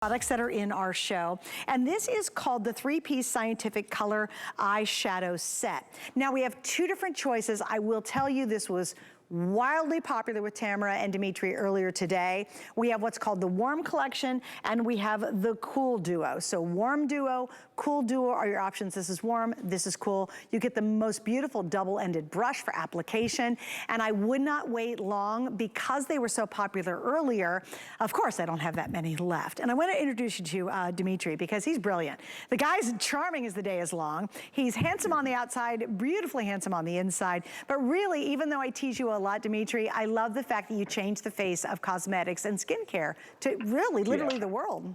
Products that are in our show. And this is called the 3-piece Scientific Color Eyeshadow Set. Now we have two different choices. I will tell you this was wildly popular with Tamara and Dimitri earlier today. We have what's called the Warm Collection, and we have the Cool Duo. So Warm Duo, Cool Duo are your options. This is warm, this is cool. You get the most beautiful double-ended brush for application, and I would not wait long because they were so popular earlier. Of course, I don't have that many left. And I want to introduce you to Dimitri because he's brilliant. The guy's charming as the day is long. He's handsome on the outside, beautifully handsome on the inside, but really, even though I tease you a lot, Dimitri, I love the fact that you changed the face of cosmetics and skincare to really, literally the world.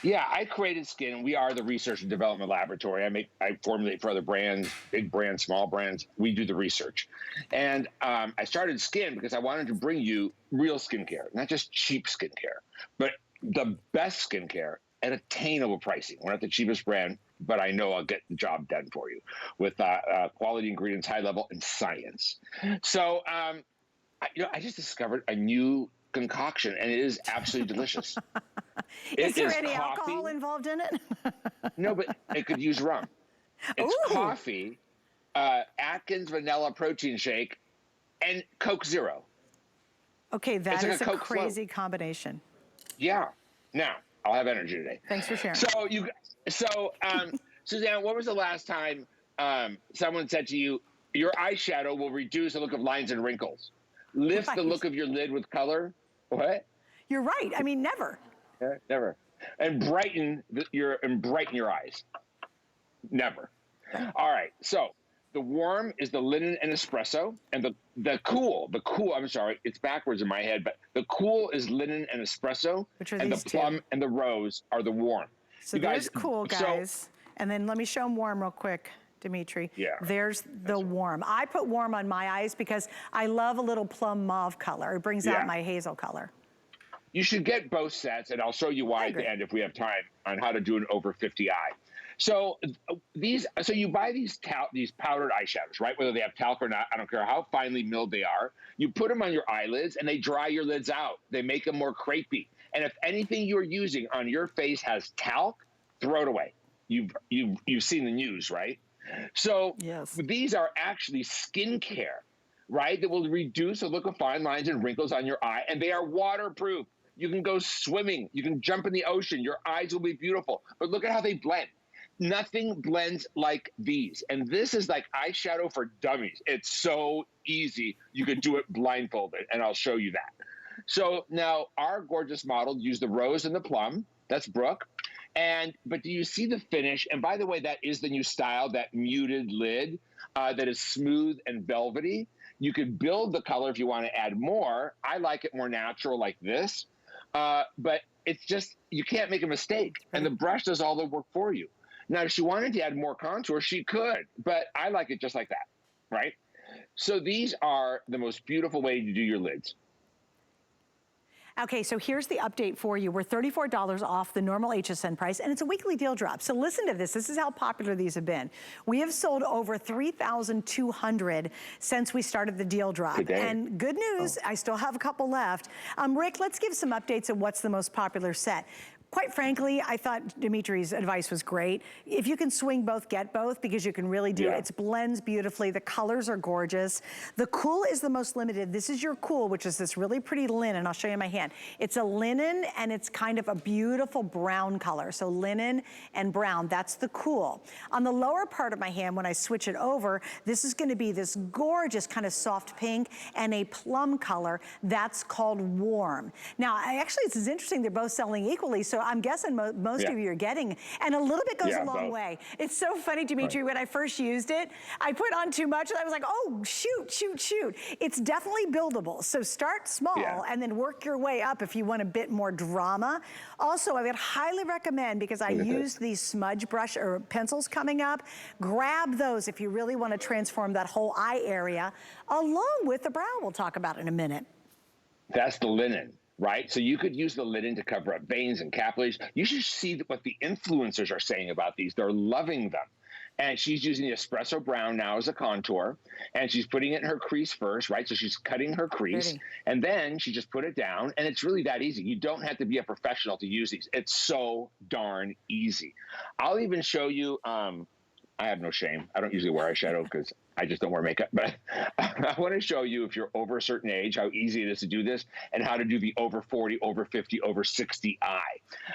Yeah, I created Skin. We are the research and development laboratory. I formulate for other brands, big brands, small brands. We do the research. And I started Skin because I wanted to bring you real skincare, not just cheap skincare, but the best skincare at attainable pricing. We're not the cheapest brand, but I know I'll get the job done for you with quality ingredients, high level, and science. So, I just discovered a new concoction, and it is absolutely delicious. Is there any alcohol involved in it? No, but it could use rum. It's coffee, Atkins vanilla protein shake, and Coke Zero. Okay, that is a crazy combination. Yeah. Now, I'll have energy today. Thanks for sharing. Suzanne, when was the last time someone said to you, your eyeshadow will reduce the look of lines and wrinkles? Lift the look of your lid with color? What? You're right. I mean, never. Yeah, never. And brighten your eyes. Never. All right. So the warm is the linen and espresso, and the cool, I'm sorry, it's backwards in my head, but the cool is linen and espresso, and the plum and the rose are the warm. So there's cool, guys. And then let me show them warm real quick, Dimitri. Yeah. There's the warm. I put warm on my eyes because I love a little plum mauve color. It brings out my hazel color. You should get both sets, and I'll show you why at the end if we have time on how to do an over 50 eye. So you buy these powdered eyeshadows, right? Whether they have talc or not, I don't care how finely milled they are. You put them on your eyelids, and they dry your lids out. They make them more crepey. And if anything you're using on your face has talc, throw it away. You've seen the news, right? So these are actually skincare, right? That will reduce the look of fine lines and wrinkles on your eye, and they are waterproof. You can go swimming. You can jump in the ocean. Your eyes will be beautiful. But look at how they blend. Nothing blends like these. And this is like eyeshadow for dummies. It's so easy. You could do it blindfolded, and I'll show you that. So now our gorgeous model used the rose and the plum. That's Brooke. But do you see the finish? And by the way, that is the new style, that muted lid that is smooth and velvety. You could build the color if you want to add more. I like it more natural like this. But it's just, you can't make a mistake. And the brush does all the work for you. Now, if she wanted to add more contour, she could. But I like it just like that, right? So these are the most beautiful way to do your lids. Okay, so here's the update for you. We're $34 off the normal HSN price, and it's a weekly deal drop. So listen to this. This is how popular these have been. We have sold over 3,200 since we started the deal drop. And good news, I still have a couple left. Rick, let's give some updates of what's the most popular set. Quite frankly, I thought Dimitri's advice was great. If you can swing both, get both, because you can really do it. It blends beautifully. The colors are gorgeous. The cool is the most limited. This is your cool, which is this really pretty linen. I'll show you my hand. It's a linen, and it's kind of a beautiful brown color. So linen and brown, that's the cool. On the lower part of my hand, when I switch it over, this is gonna be this gorgeous kind of soft pink and a plum color. That's called warm. Now, actually, this is interesting. They're both selling equally. So I'm guessing most of you are getting, and a little bit goes a long way. It's so funny, Dimitri, when I first used it, I put on too much, and I was like, oh, shoot. It's definitely buildable. So start small and then work your way up if you want a bit more drama. Also, I would highly recommend, because I use these smudge brush or pencils coming up, grab those if you really want to transform that whole eye area, along with the brow we'll talk about in a minute. That's the linen. Right? So you could use the linen to cover up veins and capillaries. You should see what the influencers are saying about these. They're loving them. And she's using the espresso brown now as a contour, and she's putting it in her crease first, right? So she's cutting her crease, and then she just put it down, and it's really that easy. You don't have to be a professional to use these. It's so darn easy. I'll even show you, I have no shame. I don't usually wear eyeshadow because I just don't wear makeup, but I want to show you, if you're over a certain age, how easy it is to do this and how to do the over 40, over 50, over 60 eye.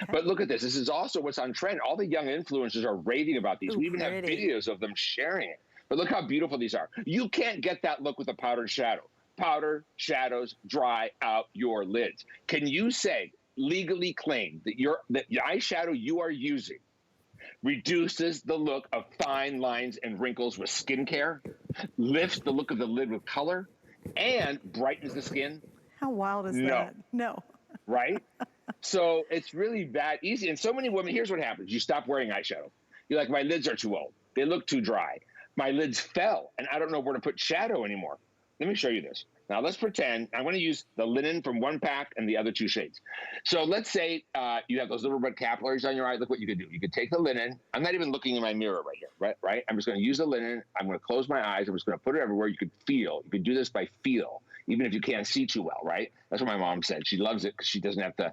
Okay. But look at this. This is also what's on trend. All the young influencers are raving about these. We even have videos of them sharing it. But look how beautiful these are. You can't get that look with a powdered shadow. Powder shadows dry out your lids. Can you say, legally claim, that the eyeshadow you are using reduces the look of fine lines and wrinkles with skincare, lifts the look of the lid with color, and brightens the skin? How wild is that? No. Right? So it's really that easy. And so many women, here's what happens. You stop wearing eyeshadow. You're like, my lids are too old. They look too dry. My lids fell, and I don't know where to put shadow anymore. Let me show you this. Now let's pretend I'm going to use the linen from one pack and the other two shades. So let's say you have those little red capillaries on your eye. Look what you could do. You could take the linen. I'm not even looking in my mirror right here, right? I'm just going to use the linen. I'm going to close my eyes. I'm just going to put it everywhere. You could feel. You could do this by feel, even if you can't see too well, right? That's what my mom said. She loves it because she doesn't have to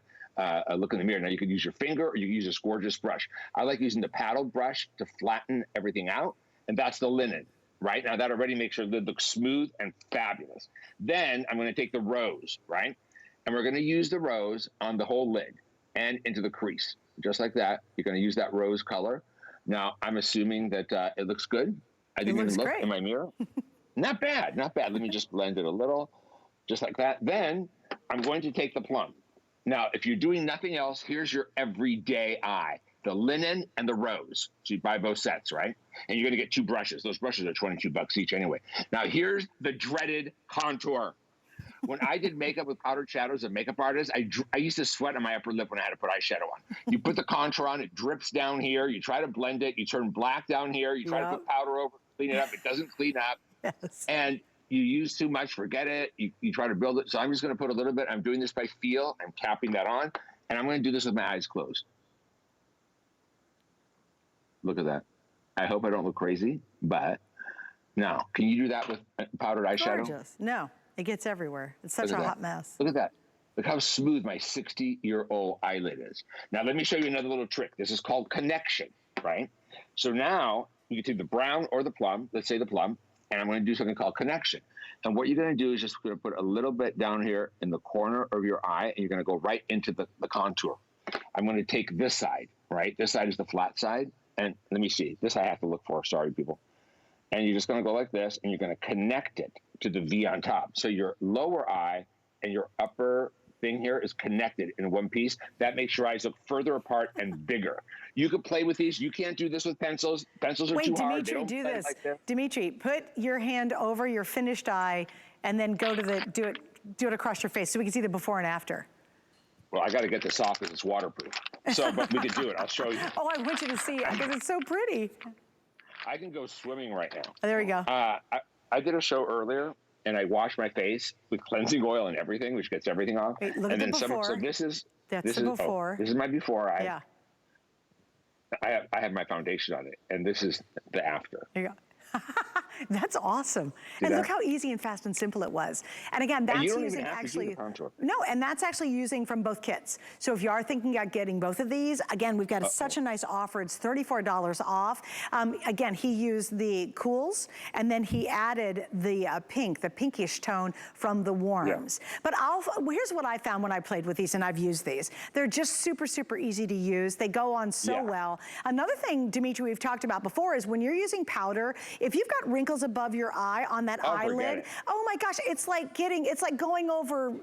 look in the mirror. Now you could use your finger or you can use this gorgeous brush. I like using the paddle brush to flatten everything out, and that's the linen. Right? Now that already makes your lid look smooth and fabulous. Then I'm going to take the rose, right? And we're going to use the rose on the whole lid and into the crease. Just like that. You're going to use that rose color. Now, I'm assuming that it looks good. I didn't even look in my mirror. Not bad, not bad. Let me just blend it a little, just like that. Then I'm going to take the plum. Now, if you're doing nothing else, here's your everyday eye. The linen and the rose. So you buy both sets, right? And you're going to get two brushes. Those brushes are $22 each anyway. Now, here's the dreaded contour. When I did makeup with powdered shadows as a makeup artist, I used to sweat on my upper lip when I had to put eyeshadow on. You put the contour on, it drips down here. You try to blend it. You turn black down here. You try to put powder over, clean it up. It doesn't clean up. Yes. And you use too much, forget it. You try to build it. So I'm just going to put a little bit. I'm doing this by feel. I'm tapping that on. And I'm going to do this with my eyes closed. Look at that. I hope I don't look crazy, but now, can you do that with powdered eyeshadow? Gorgeous. No, it gets everywhere. It's such a hot mess. Look at that. Look how smooth my 60-year-old eyelid is. Now, let me show you another little trick. This is called connection, right? So now, you can take the brown or the plum, let's say the plum, and I'm going to do something called connection. And what you're going to do is just going to put a little bit down here in the corner of your eye, and you're going to go right into the contour. I'm going to take this side, right? This side is the flat side. And let me see, this I have to look for, sorry people. And you're just gonna go like this, and you're gonna connect it to the V on top. So your lower eye and your upper thing here is connected in one piece. That makes your eyes look further apart and bigger. You could play with these. You can't do this with pencils. Pencils are too hard. Wait, Dimitri, do this. Dimitri, put your hand over your finished eye and then go to the, do it across your face so we can see the before and after. Well, I got to get this off because it's waterproof. So, but we can do it. I'll show you. Oh, I want you to see it because it's so pretty. I can go swimming right now. Oh, there we go. I did a show earlier, and I washed my face with cleansing oil and everything, which gets everything off. Wait, look at the before. So this is the before. This is my before. Yeah. I have my foundation on it, and this is the after. There you go. That's awesome. And look how easy and fast and simple it was. And again, that's using actually, no, and that's actually using from both kits. So if you are thinking about getting both of these, again, we've got such a nice offer. It's $34 off. Again, he used the cools, and then he added the pink, the pinkish tone from the warms. Yeah. But here's what I found when I played with these, and I've used these. They're just super, super easy to use. They go on so well. Another thing, Dimitri, we've talked about before is when you're using powder, if you've got wrinkles above your eye on that eyelid, oh my gosh, it's like going over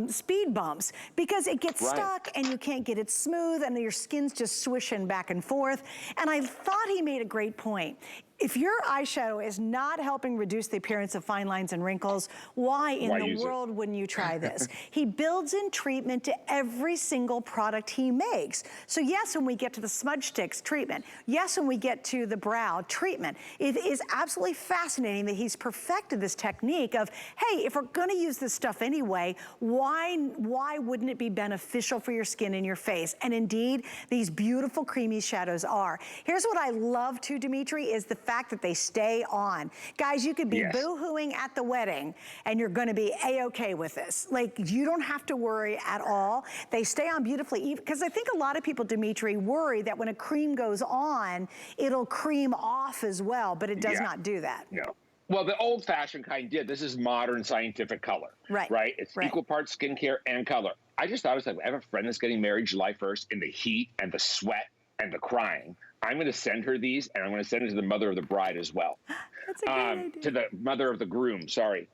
speed bumps because it gets stuck and you can't get it smooth and your skin's just swishing back and forth. And I thought he made a great point. If your eyeshadow is not helping reduce the appearance of fine lines and wrinkles, why in the world wouldn't you try this? He builds in treatment to every single product he makes. So yes, when we get to the smudge sticks, treatment. Yes, when we get to the brow, treatment. It is absolutely fascinating that he's perfected this technique of, hey, if we're gonna use this stuff anyway, why wouldn't it be beneficial for your skin and your face? And indeed, these beautiful creamy shadows are. Here's what I love too, Dimitri, is the fact that they stay on. Guys, you could be boo-hooing at the wedding and you're gonna be A-okay with this. Like, you don't have to worry at all. They stay on beautifully, because I think a lot of people, Dimitri, worry that when a cream goes on, it'll cream off as well, but it does not do that. No. Well, the old-fashioned kind did. This is modern scientific color, right? It's equal parts skincare and color. I just thought, I was like, I have a friend that's getting married July 1st in the heat and the sweat and the crying. I'm going to send her these, and I'm going to send it to the mother of the bride as well. That's a great idea. To the mother of the groom, sorry.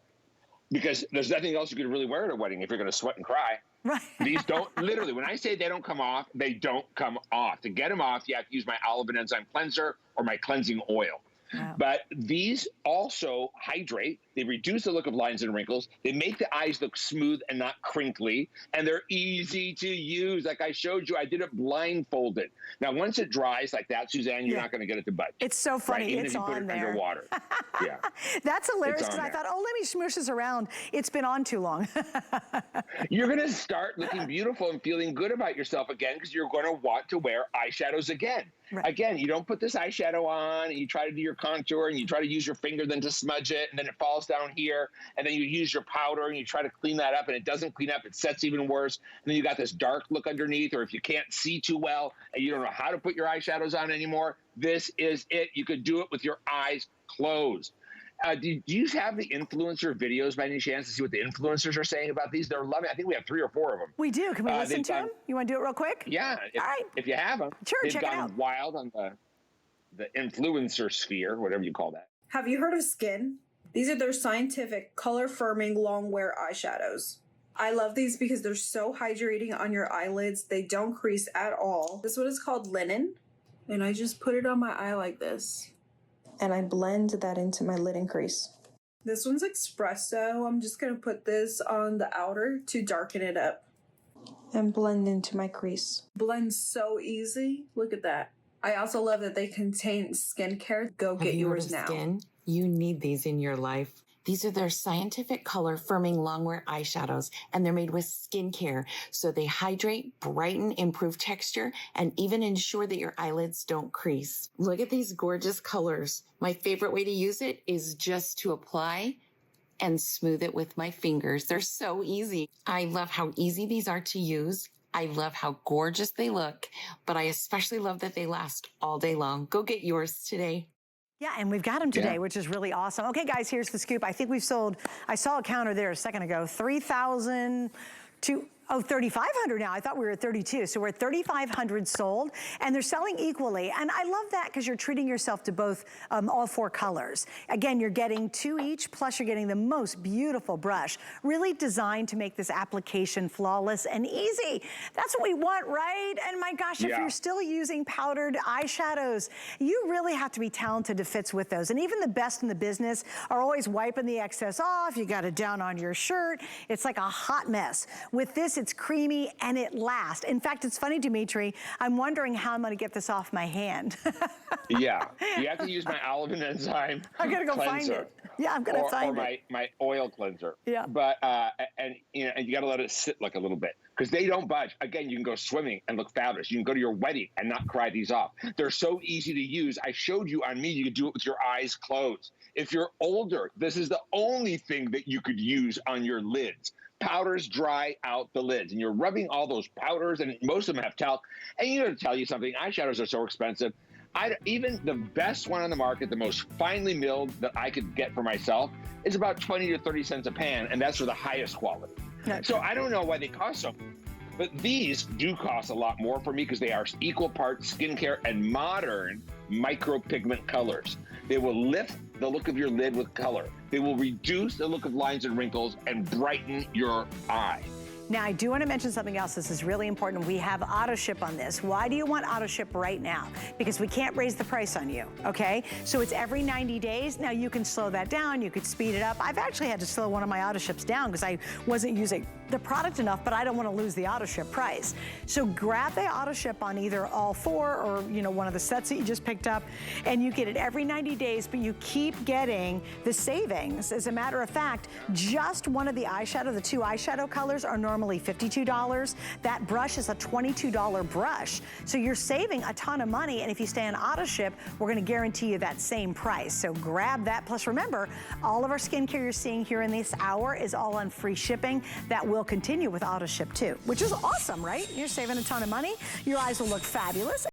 Because there's nothing else you could really wear at a wedding if you're going to sweat and cry. Right. These don't, literally, when I say they don't come off, they don't come off. To get them off, you have to use my olive and enzyme cleanser or my cleansing oil. Wow. But these also hydrate. They reduce the look of lines and wrinkles. They make the eyes look smooth and not crinkly. And they're easy to use. Like I showed you, I did it blindfolded. Now, once it dries like that, Suzanne, you're not going to get it to budge. It's so funny. Right? Even it's if you put on it there. underwater. Yeah. That's hilarious, because I thought, oh, let me smoosh this around. It's been on too long. You're going to start looking beautiful and feeling good about yourself again, because you're going to want to wear eyeshadows again. Right. Again, you don't put this eyeshadow on and you try to do your contour and you try to use your finger then to smudge it, and then it falls down here, and then you use your powder and you try to clean that up and it doesn't clean up, it sets even worse, and then you got this dark look underneath, or if you can't see too well and you don't know how to put your eyeshadows on anymore, this is it. You could do it with your eyes closed. Do you have the influencer videos by any chance to see what the influencers are saying about these? They're loving it. I think we have 3 or 4 of them. We do. Can we listen to them? You want to do it real quick? Yeah. All right. If you have them. Sure, they've check it out. gone wild on the influencer sphere, whatever you call that. Have you heard of SKINN? These are their scientific color firming long wear eyeshadows. I love these because they're so hydrating on your eyelids. They don't crease at all. This one is called Linen, and I just put it on my eye like this. And I blend that into my lid and crease. This one's Espresso. I'm just going to put this on the outer to darken it up. And blend into my crease. Blends so easy. Look at that. I also love that they contain skincare. Go get yours now. SKINN? You need these in your life. These are their scientific color firming longwear eyeshadows, and they're made with skincare. So they hydrate, brighten, improve texture, and even ensure that your eyelids don't crease. Look at these gorgeous colors. My favorite way to use it is just to apply and smooth it with my fingers. They're so easy. I love how easy these are to use. I love how gorgeous they look, but I especially love that they last all day long. Go get yours today. Yeah, and we've got them today, which is really awesome. Okay, guys, here's the scoop. I think we've sold, I saw a counter there a second ago, 3,000 to... Oh, 3,500 now. I thought we were at 32. So we're at 3,500 sold, and they're selling equally. And I love that because you're treating yourself to both, all 4 colors. Again, you're getting 2 each, plus you're getting the most beautiful brush. Really designed to make this application flawless and easy. That's what we want, right? And my gosh, if you're still using powdered eyeshadows, you really have to be talented to fit with those. And even the best in the business are always wiping the excess off. You got it down on your shirt. It's like a hot mess. With this, it's creamy and it lasts. In fact, it's funny, Dimitri, I'm wondering how I'm gonna get this off my hand. Yeah, you have to use my olive and enzyme I'm gonna go cleanser. find it. Yeah, I'm gonna find it. Or my oil cleanser. Yeah. But, and you gotta let it sit like a little bit, because they don't budge. Again, you can go swimming and look fabulous. You can go to your wedding and not cry these off. They're so easy to use. I showed you on me, you can do it with your eyes closed. If you're older, this is the only thing that you could use on your lids. Powders dry out the lids, and you're rubbing all those powders, and most of them have talc. And you know, to tell you something, eyeshadows are so expensive. Even the best one on the market, the most finely milled that I could get for myself, is about 20 to 30 cents a pan, and that's for the highest quality. So I don't know why they cost so much. But these do cost a lot more for me because they are equal parts skincare and modern micropigment colors. They will lift the look of your lid with color. They will reduce the look of lines and wrinkles and brighten your eye. Now, I do want to mention something else. This is really important. We have auto ship on this. Why do you want auto ship right now? Because we can't raise the price on you, okay? So it's every 90 days. Now, you can slow that down. You could speed it up. I've actually had to slow one of my auto ships down because I wasn't using the product enough, but I don't want to lose the auto ship price. So grab the auto ship on either all 4 or, you know, one of the sets that you just picked up, and you get it every 90 days, but you keep getting the savings. As a matter of fact, just one of the eyeshadow, the 2 eyeshadow colors are normally $52. That brush is a $22 brush. So you're saving a ton of money, and if you stay on auto ship, we're gonna guarantee you that same price. So grab that. Plus remember, all of our skincare you're seeing here in this hour is all on free shipping. That will continue with auto ship too, which is awesome, right? You're saving a ton of money. Your eyes will look fabulous.